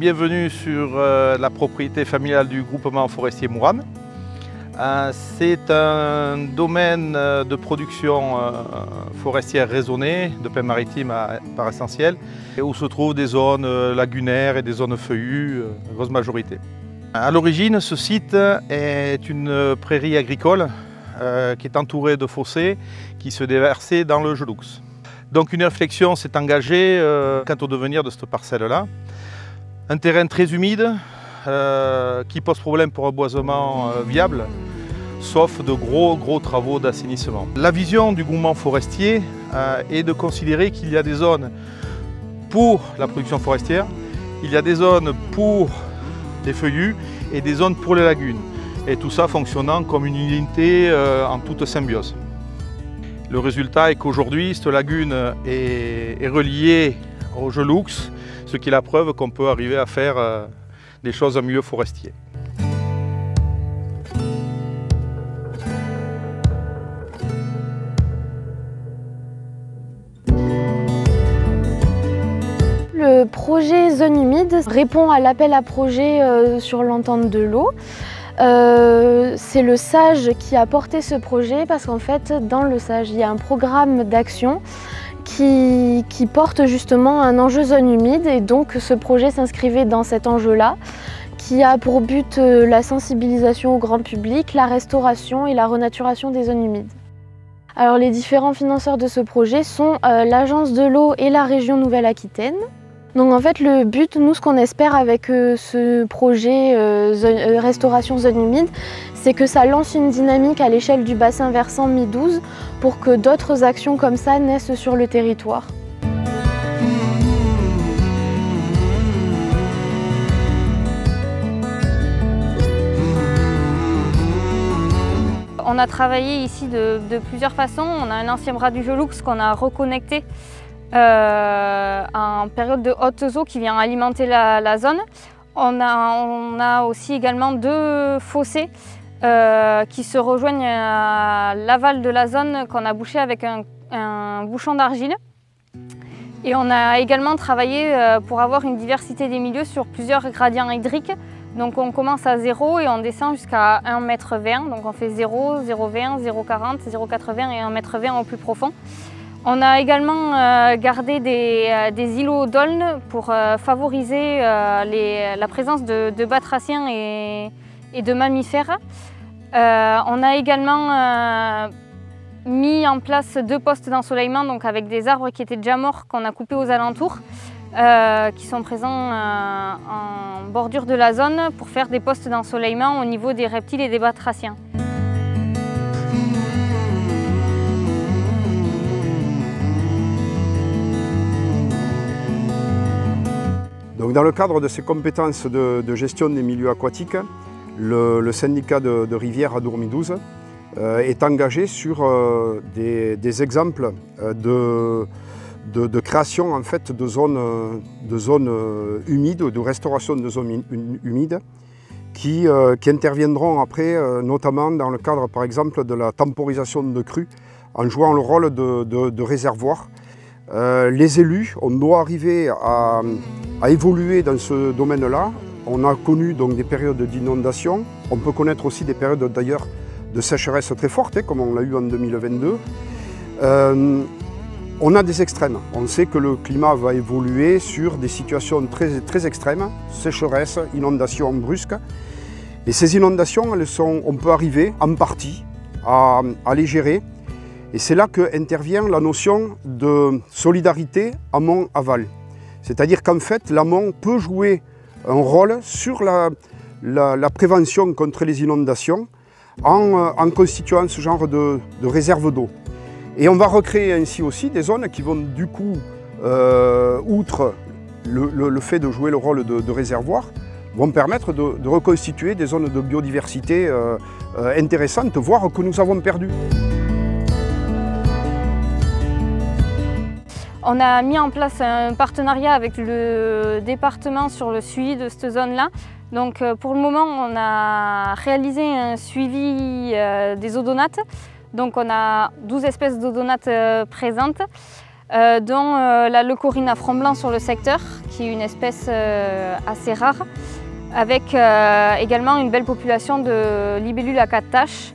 bienvenue sur la propriété familiale du groupement forestier Mouram. C'est un domaine de production forestière raisonnée, de pins maritimes par essentiel, où se trouvent des zones lagunaires et des zones feuillues, grosse majorité. À l'origine, ce site est une prairie agricole qui est entourée de fossés qui se déversaient dans le Geloux. Donc une réflexion s'est engagée quant au devenir de cette parcelle-là. Un terrain très humide qui pose problème pour un boisement viable, sauf de gros travaux d'assainissement. La vision du groupement forestier est de considérer qu'il y a des zones pour la production forestière, il y a des zones pour les feuillus et des zones pour les lagunes. Et tout ça fonctionnant comme une unité en toute symbiose. Le résultat est qu'aujourd'hui, cette lagune est reliée au Geloux, ce qui est la preuve qu'on peut arriver à faire des choses en milieu forestier. Le projet Zone humide répond à l'appel à projet sur l'entente de l'eau. C'est le SAGE qui a porté ce projet parce qu'en fait, dans le SAGE, il y a un programme d'action qui porte justement un enjeu zone humide et donc ce projet s'inscrivait dans cet enjeu-là qui a pour but la sensibilisation au grand public, la restauration et la renaturation des zones humides. Alors les différents financeurs de ce projet sont l'Agence de l'eau et la région Nouvelle-Aquitaine. Donc en fait le but, nous ce qu'on espère avec ce projet restauration zone humide, c'est que ça lance une dynamique à l'échelle du bassin versant Mi-12 pour que d'autres actions comme ça naissent sur le territoire. On a travaillé ici de plusieurs façons. On a un ancien bras du Geloux qu'on a reconnecté en période de hautes eaux qui vient alimenter la zone. On a aussi également deux fossés qui se rejoignent à l'aval de la zone qu'on a bouché avec un bouchon d'argile. Et on a également travaillé pour avoir une diversité des milieux sur plusieurs gradients hydriques. Donc on commence à 0 et on descend jusqu'à 1,20 m. Donc on fait 0, 0,20, 0,40, 0,80 et 1,20 m au plus profond. On a également gardé des îlots d'aulnes pour favoriser la présence de batraciens et de mammifères. On a également mis en place 2 postes d'ensoleillement, donc avec des arbres qui étaient déjà morts qu'on a coupés aux alentours, qui sont présents en bordure de la zone pour faire des postes d'ensoleillement au niveau des reptiles et des batraciens. Donc dans le cadre de ces compétences de gestion des milieux aquatiques, le syndicat de rivière Adour Mi-12 est engagé sur des exemples de création en fait, de zones humides, de restauration de zones humides qui interviendront après notamment dans le cadre par exemple de la temporisation de crues en jouant le rôle de réservoir. Les élus, on doit arriver à évoluer dans ce domaine-là. On a connu donc des périodes d'inondation. On peut connaître aussi des périodes d'ailleurs de sécheresse très fortes, comme on l'a eu en 2022. On a des extrêmes. On sait que le climat va évoluer sur des situations très extrêmes, sécheresse, inondations brusques. Et ces inondations, on peut arriver en partie à les gérer. Et c'est là qu'intervient la notion de solidarité amont-aval. C'est-à-dire qu'en fait, l'amont peut jouer un rôle sur la prévention contre les inondations en constituant ce genre de réserve d'eau. Et on va recréer ainsi aussi des zones qui vont du coup, outre le fait de jouer le rôle de réservoir, vont permettre de reconstituer des zones de biodiversité intéressantes, voire que nous avons perdues. On a mis en place un partenariat avec le département sur le suivi de cette zone-là. Donc pour le moment, on a réalisé un suivi des odonates. Donc on a 12 espèces d'odonates présentes. dont la leucorrhine à front blanc sur le secteur, qui est une espèce assez rare, avec également une belle population de libellules à 4 taches.